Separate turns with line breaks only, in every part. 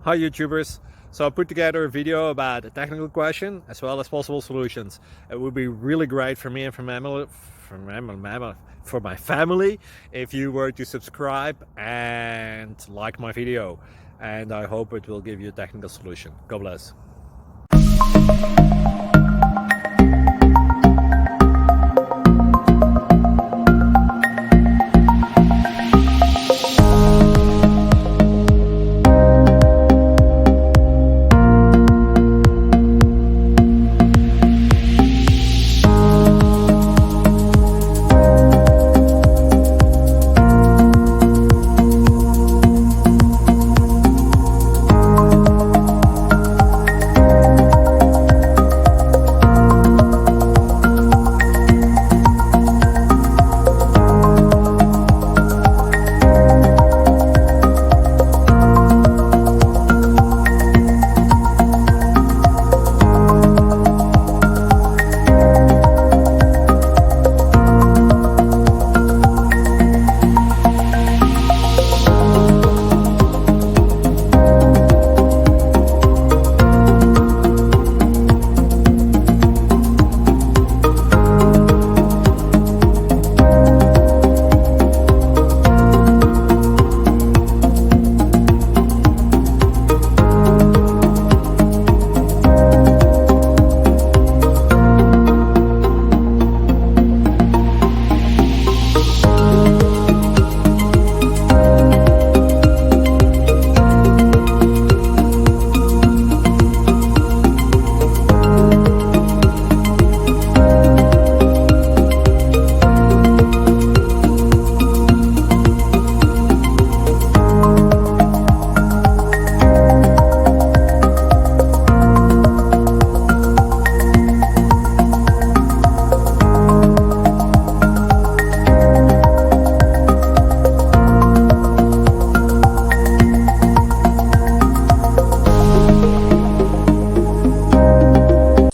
Hi YouTubers! So I put together a video about a technical question as well as possible solutions. It would be really great for me and for my family if you were to subscribe and like my video, and I hope it will give you a technical solution. God bless.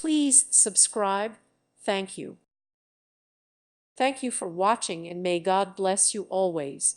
Please subscribe. Thank you. Thank you for watching, and may God bless you always.